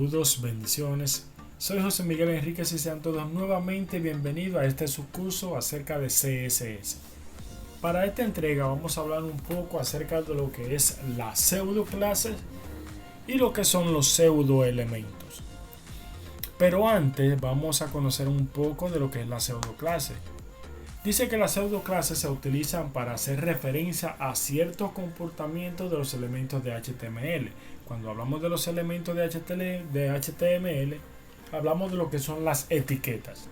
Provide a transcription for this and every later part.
Saludos, bendiciones. Soy José Miguel Enríquez y sean todos nuevamente bienvenidos a este subcurso acerca de CSS. Para esta entrega vamos a hablar un poco acerca de lo que es la pseudo clases y lo que son los pseudo elementos. Pero antes vamos a conocer un poco de lo que es la pseudo clase. Dice que las pseudo clases se utilizan para hacer referencia a ciertos comportamientos de los elementos de HTML. Cuando hablamos de los elementos de HTML, hablamos de lo que son las etiquetas.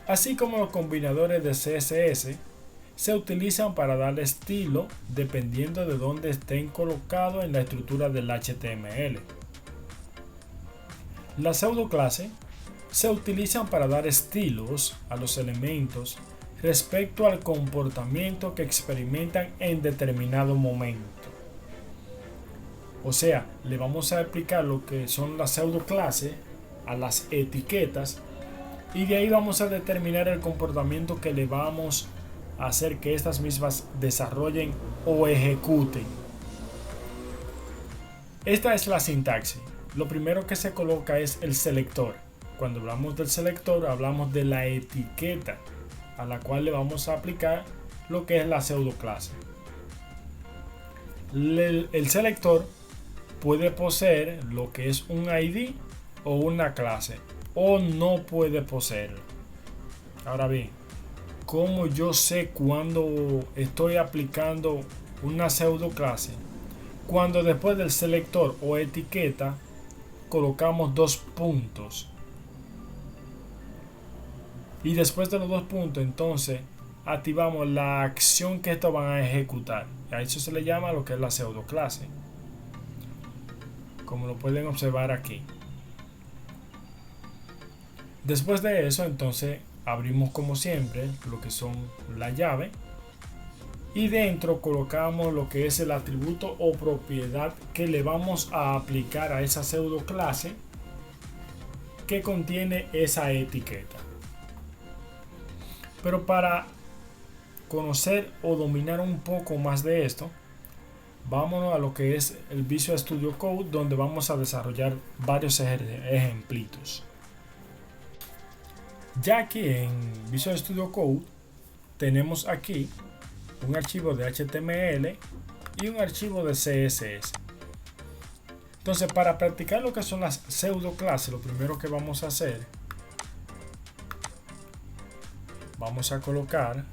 Así como los combinadores de CSS se utilizan para darle estilo dependiendo de dónde estén colocados en la estructura del HTML. Las pseudo clases se utilizan para dar estilos a los elementos respecto al comportamiento que experimentan en determinado momento. O sea, le vamos a explicar lo que son las pseudo clases a las etiquetas y de ahí vamos a determinar el comportamiento que le vamos a hacer que estas mismas desarrollen o ejecuten. Esta es la sintaxis. Lo primero que se coloca es el selector. Cuando hablamos del selector, hablamos de la etiqueta a la cual le vamos a aplicar lo que es la pseudo clase. El selector puede poseer lo que es un ID o una clase, o no puede poseerlo. Ahora bien, ¿cómo yo sé cuando estoy aplicando una pseudo clase? Cuando después del selector o etiqueta colocamos dos puntos. Y después de los dos puntos, entonces activamos la acción que estos van a ejecutar. A eso se le llama lo que es la pseudo clase, como lo pueden observar aquí. Después de eso, entonces abrimos como siempre lo que son la llave y dentro colocamos lo que es el atributo o propiedad que le vamos a aplicar a esa pseudo clase que contiene esa etiqueta. Pero para conocer o dominar un poco más de esto, vámonos a lo que es el Visual Studio Code, donde vamos a desarrollar varios ejemplitos. Ya aquí en Visual Studio Code tenemos aquí un archivo de HTML y un archivo de CSS. Entonces, para practicar lo que son las pseudo clases, lo primero que vamos a hacer, vamos a colocar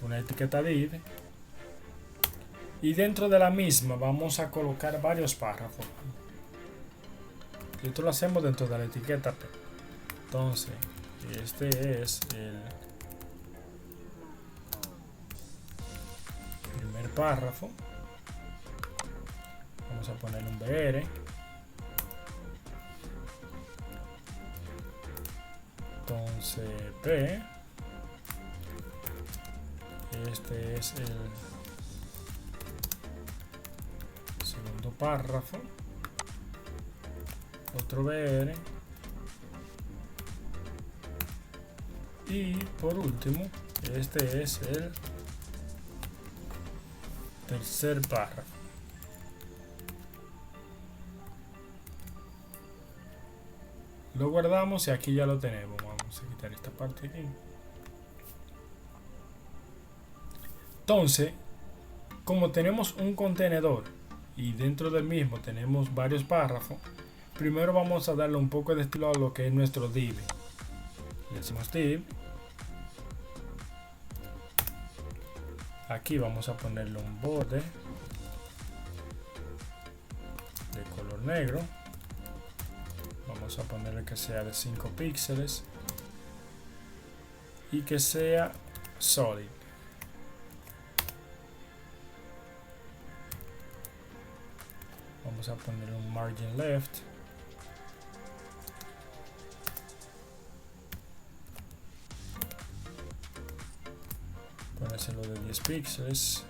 una etiqueta div y dentro de la misma vamos a colocar varios párrafos. Y esto lo hacemos dentro de la etiqueta. Entonces, este es el primer párrafo. Vamos a poner un BR. Entonces, P. Este es el segundo párrafo. Otro BR. Y por último, este es el tercer párrafo. Lo guardamos y aquí ya lo tenemos. Vamos a quitar esta parte aquí. Entonces, como tenemos un contenedor y dentro del mismo tenemos varios párrafos, primero vamos a darle un poco de estilo a lo que es nuestro div. Le decimos div. Aquí vamos a ponerle un border de color negro. Vamos a ponerle que sea de 5 píxeles y que sea solid. Vamos a poner un margin left. Ponérselo de 10 píxeles.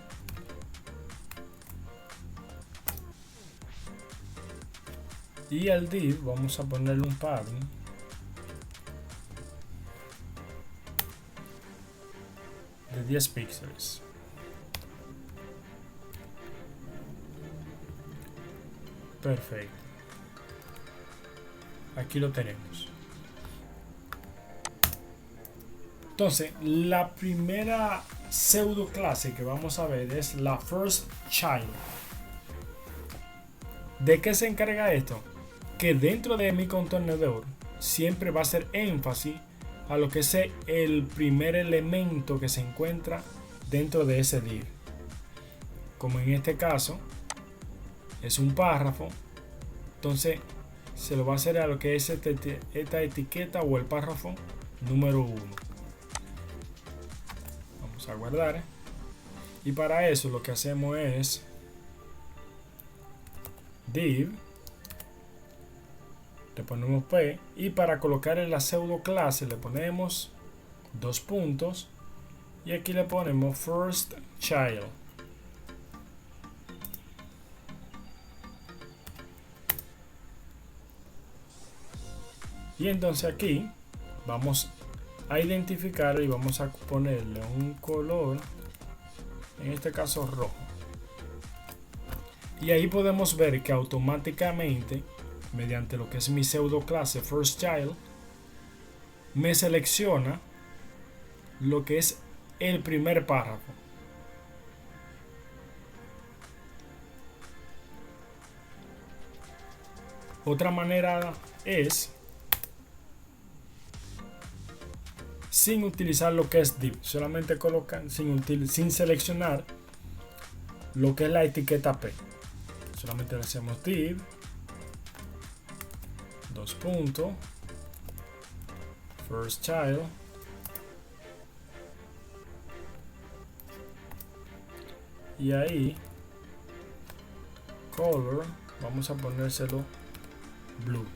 Y al div vamos a ponerle un padding de 10 píxeles. Perfecto. Aquí lo tenemos. Entonces, la primera pseudo clase que vamos a ver es la first child. ¿De qué se encarga esto? Que dentro de mi contenedor siempre va a hacer énfasis a lo que es el primer elemento que se encuentra dentro de ese div. Como en este caso es un párrafo, entonces se lo va a hacer a lo que es esta etiqueta o el párrafo número 1. Vamos a guardar. Y para eso lo que hacemos es div, le ponemos p, y para colocar en la pseudo clase le ponemos 2 puntos y aquí le ponemos first child. Y entonces aquí vamos a identificar y vamos a ponerle un color, en este caso rojo. Y ahí podemos ver que automáticamente, mediante lo que es mi pseudo clase first child, me selecciona lo que es el primer párrafo. Otra manera es sin utilizar lo que es div, solamente colocan sin seleccionar lo que es la etiqueta p. Solamente le hacemos div, 2 puntos, first child, y ahí color vamos a ponérselo blue,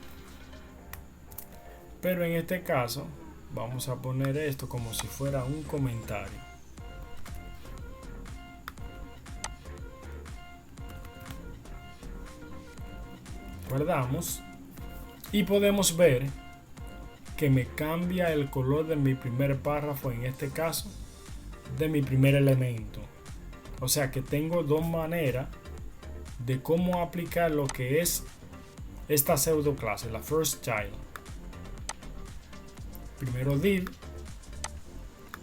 pero en este caso vamos a poner esto como si fuera un comentario. Guardamos y podemos ver que me cambia el color de mi primer párrafo, en este caso de mi primer elemento. O sea que tengo dos maneras de cómo aplicar lo que es esta pseudo clase, la first child. Primero div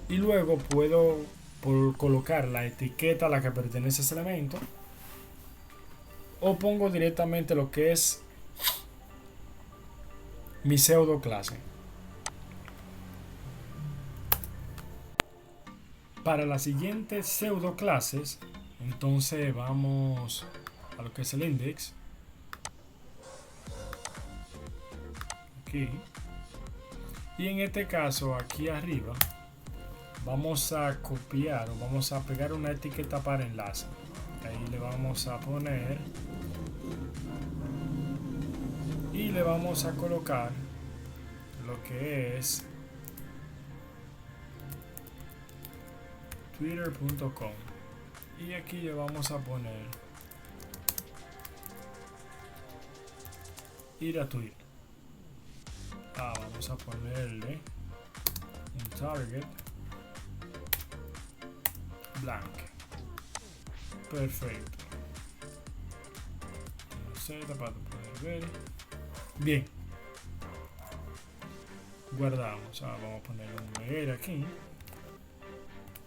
y luego puedo colocar la etiqueta a la que pertenece ese elemento, o pongo directamente lo que es mi pseudo clase. Para las siguientes pseudo clases, entonces vamos a lo que es el index. Aquí. Y en este caso, aquí arriba, vamos a copiar o vamos a pegar una etiqueta para enlace. Ahí le vamos a poner y le vamos a colocar lo que es twitter.com, y aquí le vamos a poner ir a Twitter. Vamos a ponerle un target blank. Perfecto. Para poder ver. Bien. Guardamos. Vamos a poner un leer aquí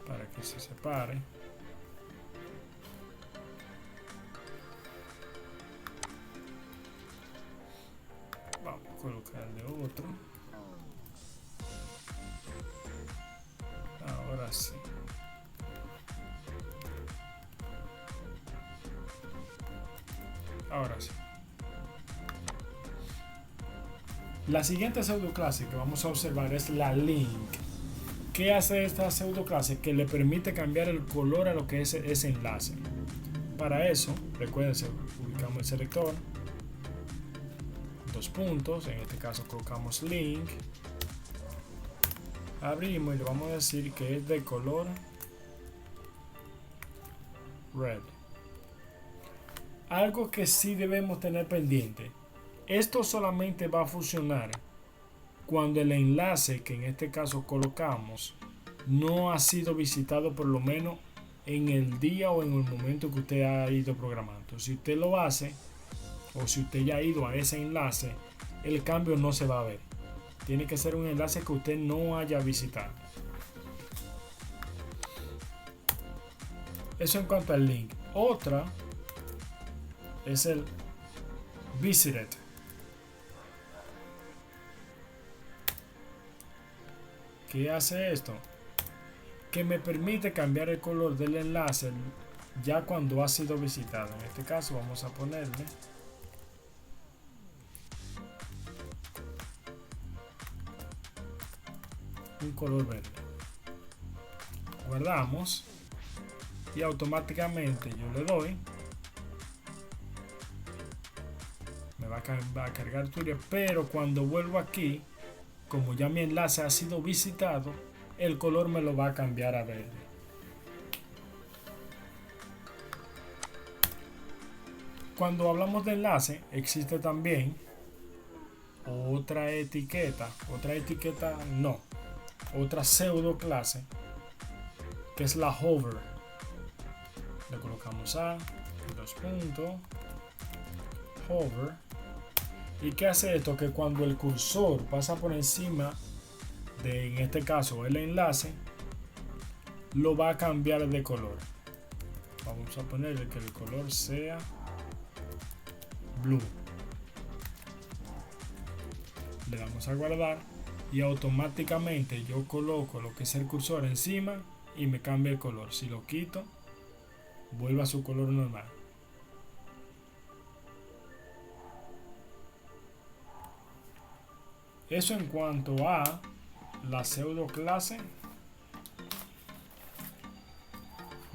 para que se separe. Vamos a colocarle otro. Ahora sí. Ahora sí. La siguiente pseudo clase que vamos a observar es la link. ¿Qué hace esta pseudo clase? Que le permite cambiar el color a lo que es ese enlace. Para eso, recuerden, ubicamos el selector, 2 puntos, en este caso colocamos link, abrimos y le vamos a decir que es de color red. Algo que sí debemos tener pendiente: esto solamente va a funcionar cuando el enlace que en este caso colocamos no ha sido visitado por lo menos en el día o en el momento que usted ha ido programando. Si usted lo hace o si usted ya ha ido a ese enlace, el cambio no se va a ver. Tiene que ser un enlace que usted no haya visitado. Eso en cuanto al link. Otra es el visited. ¿Qué hace esto? Que me permite cambiar el color del enlace ya cuando ha sido visitado. En este caso vamos a ponerle un color verde. Guardamos y automáticamente yo le doy, me va a cargar Twitter, pero cuando vuelvo aquí, como ya mi enlace ha sido visitado, el color me lo va a cambiar a verde. Cuando hablamos de enlace, existe también otra etiqueta pseudo clase, que es la hover. Le colocamos a hover. ¿Y qué hace esto? Que cuando el cursor pasa por encima de, en este caso, el enlace, lo va a cambiar de color. Vamos a ponerle que el color sea blue. Le damos a guardar y automáticamente yo coloco lo que es el cursor encima y me cambia el color. Si lo quito, vuelve a su color normal. Eso en cuanto a la pseudo clase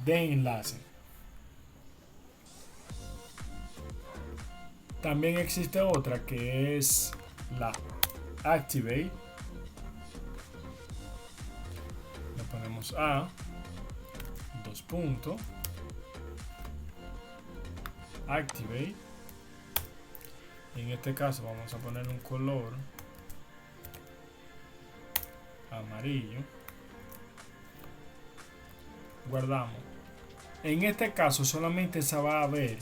de enlace. También existe otra que es la activate. Le ponemos a activate. En este caso vamos a poner un color amarillo. Guardamos. En este caso solamente se va a ver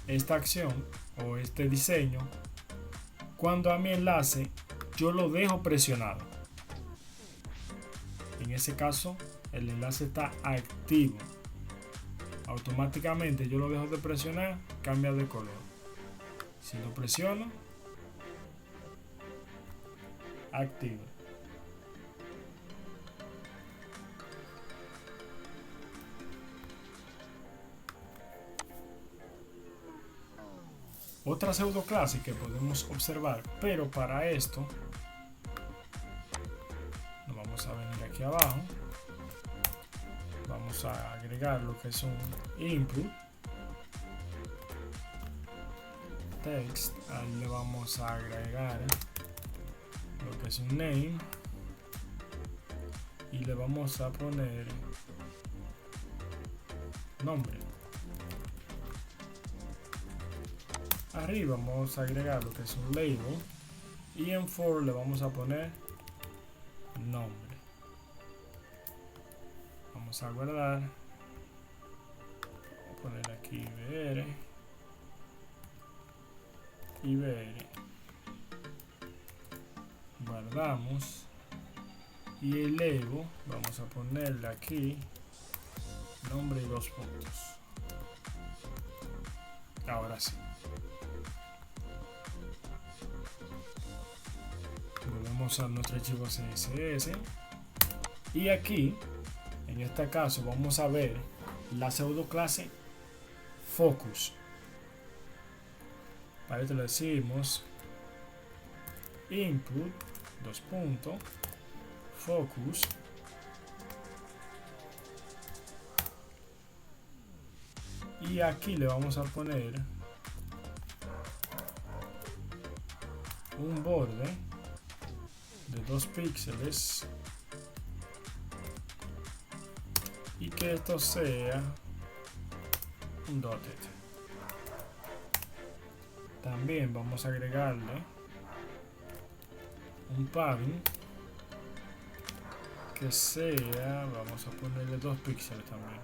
esta acción o este diseño cuando a mi enlace yo lo dejo presionado. En ese caso el enlace está activo. Automáticamente yo lo dejo de presionar, cambia de color. Si lo presiono, activo. Otra pseudo clase que podemos observar, pero para esto nos vamos a venir aquí abajo, vamos a agregar lo que es un input text, ahí le vamos a agregar lo que es un name y le vamos a poner nombre. Arriba vamos a agregar lo que es un label y en for le vamos a poner nombre. Vamos a guardar, voy a poner aquí IBR, guardamos y el label vamos a ponerle aquí nombre y 2 puntos. Ahora sí. Volvemos a nuestro archivo CSS y aquí en este caso vamos a ver la pseudo clase focus. Para esto le decimos input focus y aquí le vamos a poner un borde de 2 píxeles y que esto sea un dotted. También vamos a agregarle un padding que sea, vamos a ponerle 2 píxeles también.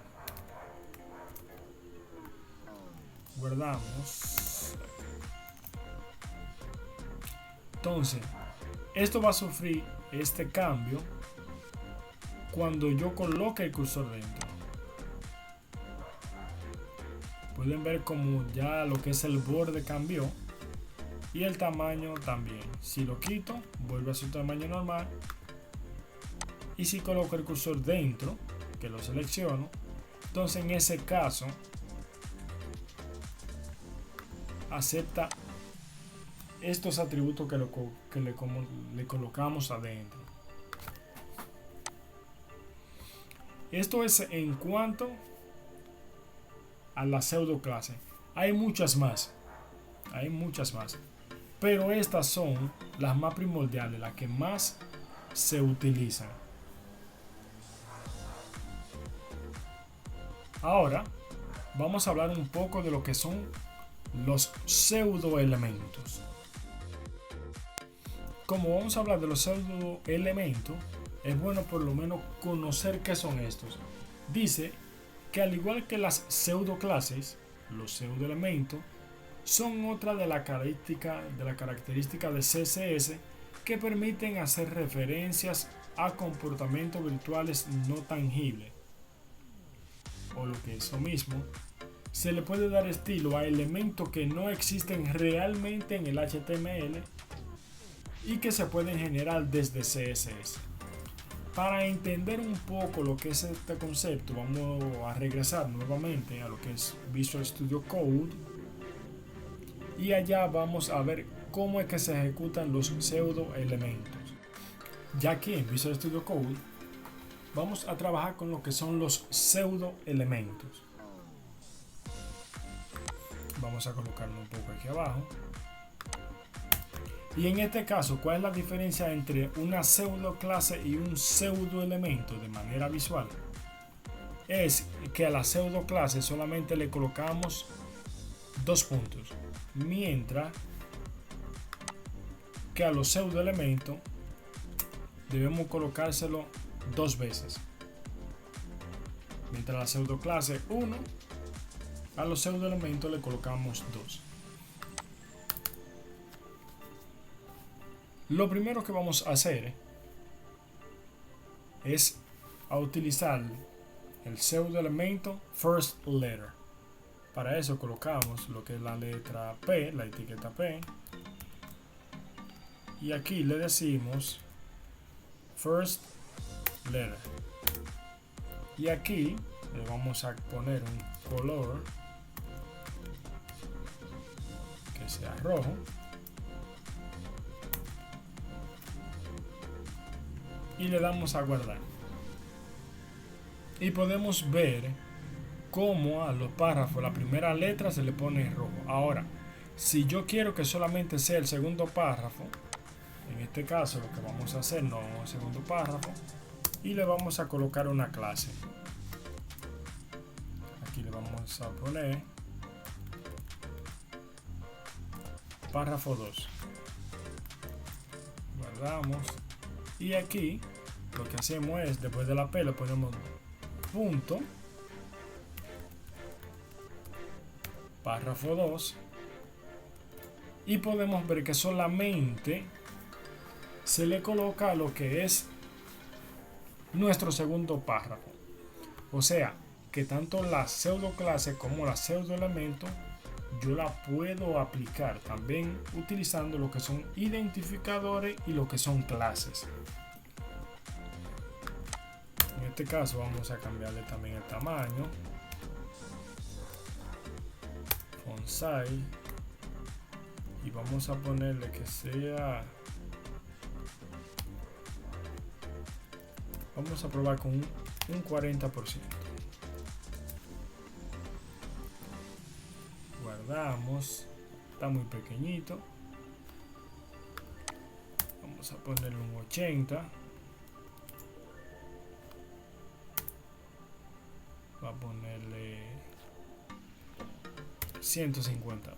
Guardamos. Entonces, esto va a sufrir este cambio cuando yo coloque el cursor dentro. Pueden ver como ya lo que es el borde cambió y el tamaño también. Si lo quito, vuelve a su tamaño normal. Y si coloco el cursor dentro, que lo selecciono, entonces en ese caso acepta estos atributos que le colocamos adentro. Esto es en cuanto a la pseudo clase. Hay muchas más, pero estas son las más primordiales, las que más se utilizan. Ahora vamos a hablar un poco de lo que son los pseudo elementos. Como vamos a hablar de los pseudo elementos, es bueno por lo menos conocer qué son estos. Dice que al igual que las pseudo clases, los pseudo elementos son otra de las características de CSS que permiten hacer referencias a comportamientos virtuales no tangibles, o lo que es lo mismo, se le puede dar estilo a elementos que no existen realmente en el HTML y que se pueden generar desde CSS. Para entender un poco lo que es este concepto, vamos a regresar nuevamente a lo que es Visual Studio Code y allá vamos a ver cómo es que se ejecutan los pseudo elementos. Ya aquí en Visual Studio Code vamos a trabajar con lo que son los pseudo elementos. Vamos a colocarlo un poco aquí abajo. Y en este caso, ¿cuál es la diferencia entre una pseudo clase y un pseudo elemento de manera visual? Es que a la pseudo clase solamente le colocamos 2 puntos, mientras que a los pseudo elementos debemos colocárselo 2 veces. Mientras a la pseudo clase 1, a los pseudo elementos le colocamos 2. Lo primero que vamos a hacer es utilizar el pseudo elemento first letter. Para eso colocamos lo que es la letra P, la etiqueta P, y aquí le decimos first letter, y aquí le vamos a poner un color que sea rojo. Y le damos a guardar. Y podemos ver cómo a los párrafos la primera letra se le pone rojo. Ahora, si yo quiero que solamente sea el segundo párrafo, en este caso lo que vamos a hacer, no el segundo párrafo, y le vamos a colocar una clase. Aquí le vamos a poner párrafo 2. Guardamos. Y aquí lo que hacemos es, después de la P le ponemos punto, párrafo 2, y podemos ver que solamente se le coloca lo que es nuestro segundo párrafo. O sea, que tanto la pseudo clase como la pseudo elemento yo la puedo aplicar también utilizando lo que son identificadores y lo que son clases. En este caso vamos a cambiarle también el tamaño, font size, y vamos a ponerle que sea, vamos a probar con un 40%. Guardamos, está muy pequeñito, vamos a ponerle un 80, va a ponerle 150.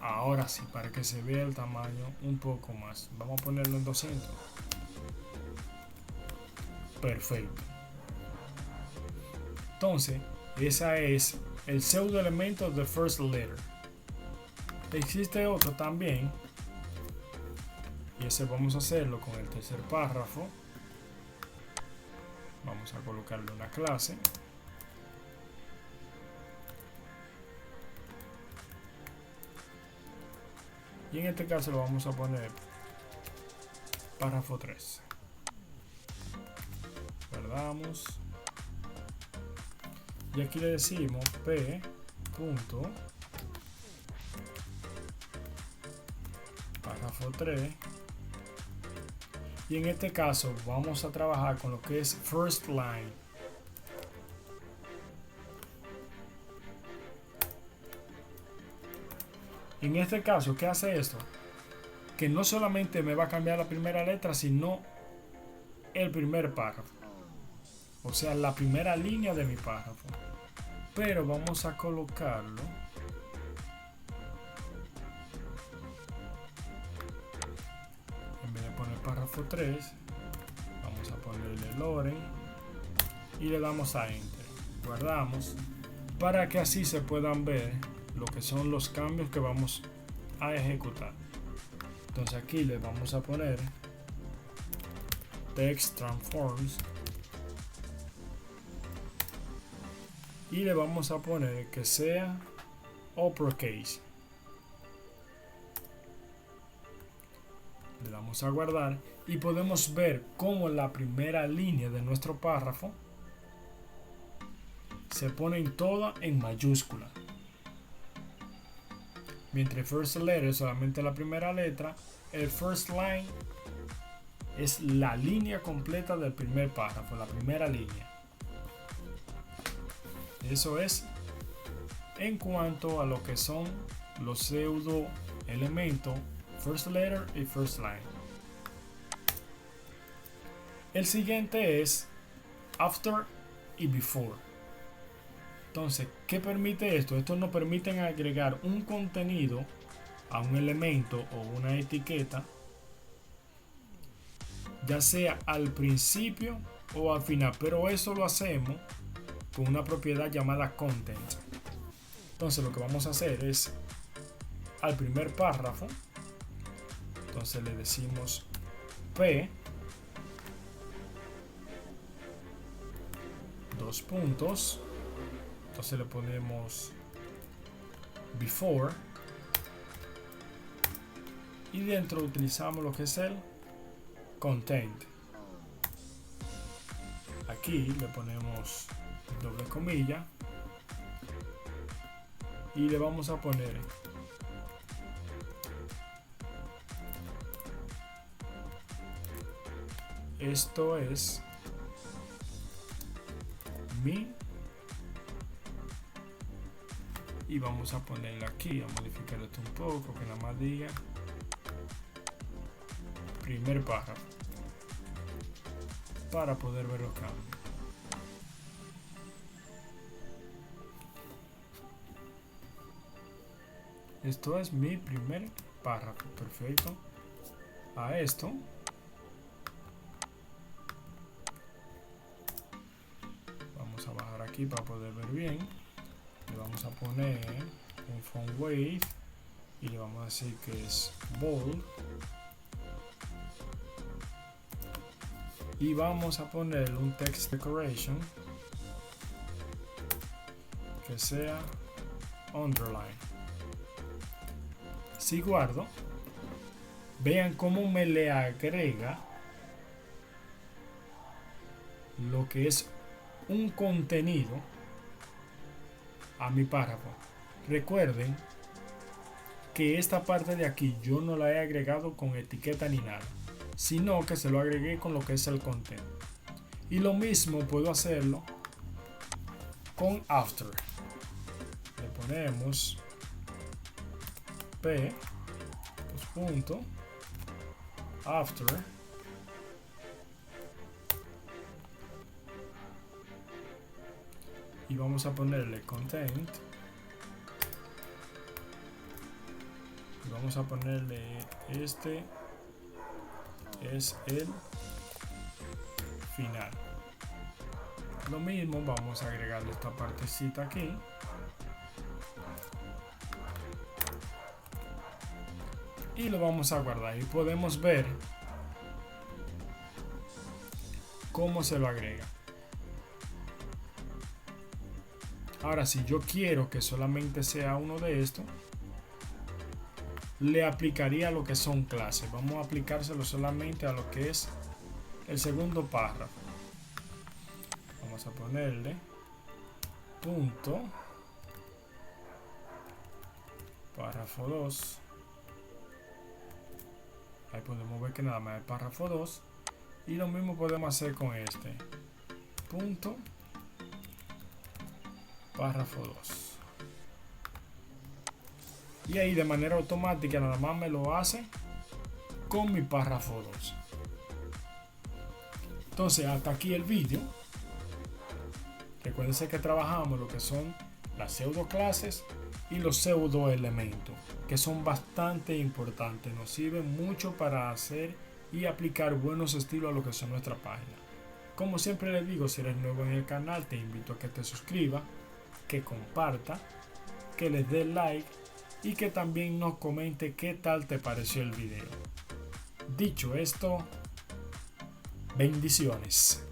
Ahora sí, para que se vea el tamaño un poco más, vamos a ponerlo en 200. Perfecto. Entonces, esa es el pseudo elemento de first letter. Existe otro también, y ese vamos a hacerlo con el tercer párrafo. Vamos a colocarle una clase. Y en este caso lo vamos a poner párrafo 3. Guardamos. Y aquí le decimos p punto párrafo 3. Y en este caso vamos a trabajar con lo que es first line. En este caso, ¿qué hace esto? Que no solamente me va a cambiar la primera letra, sino el primer párrafo. O sea, la primera línea de mi párrafo. Pero vamos a colocarlo en vez de poner párrafo 3, vamos a ponerle Loren y le damos a Enter. Guardamos para que así se puedan ver lo que son los cambios que vamos a ejecutar. Entonces aquí le vamos a poner text transforms y le vamos a poner que sea uppercase. Le damos a guardar y podemos ver cómo la primera línea de nuestro párrafo se ponen todas en mayúscula. Mientras first letter solamente la primera letra, el first line es la línea completa del primer párrafo, la primera línea. Eso es en cuanto a lo que son los pseudo elementos first letter y first line. El siguiente es after y before. Entonces, ¿qué permite esto? Esto nos permite agregar un contenido a un elemento o una etiqueta, ya sea al principio o al final, pero eso lo hacemos con una propiedad llamada content. Entonces, lo que vamos a hacer es al primer párrafo, entonces le decimos p dos puntos. Entonces le ponemos before y dentro utilizamos lo que es el content. Aquí le ponemos doble comilla y le vamos a poner esto es mi, y vamos a ponerle aquí, a modificar esto un poco, que nada más diga primer párrafo para poder ver los cambios. Esto es mi primer párrafo, perfecto. A esto vamos a bajar aquí para poder ver bien. Le vamos a poner un font weight y le vamos a decir que es bold y vamos a poner un text decoration que sea underline. Si guardo, vean cómo me le agrega lo que es un contenido a mi párrafo. Recuerden que esta parte de aquí yo no la he agregado con etiqueta ni nada, sino que se lo agregué con lo que es el content. Y lo mismo puedo hacerlo con after. Le ponemos p punto after y vamos a ponerle content y vamos a ponerle este es el final. Lo mismo vamos a agregarle esta partecita aquí y lo vamos a guardar y podemos ver cómo se lo agrega. Ahora, si yo quiero que solamente sea uno de estos, le aplicaría lo que son clases. Vamos a aplicárselo solamente a lo que es el segundo párrafo. Vamos a ponerle punto párrafo 2. Ahí podemos ver que nada más es párrafo 2. Y lo mismo podemos hacer con este punto párrafo 2. Y ahí de manera automática nada más me lo hace con mi párrafo 2. Entonces hasta aquí el vídeo. Recuerden que trabajamos lo que son las pseudo clases y los pseudo elementos, que son bastante importantes. Nos sirven mucho para hacer y aplicar buenos estilos a lo que son nuestra página. Como siempre les digo, si eres nuevo en el canal, te invito a que te suscribas, que comparta, que les dé like y que también nos comente qué tal te pareció el video. Dicho esto, bendiciones.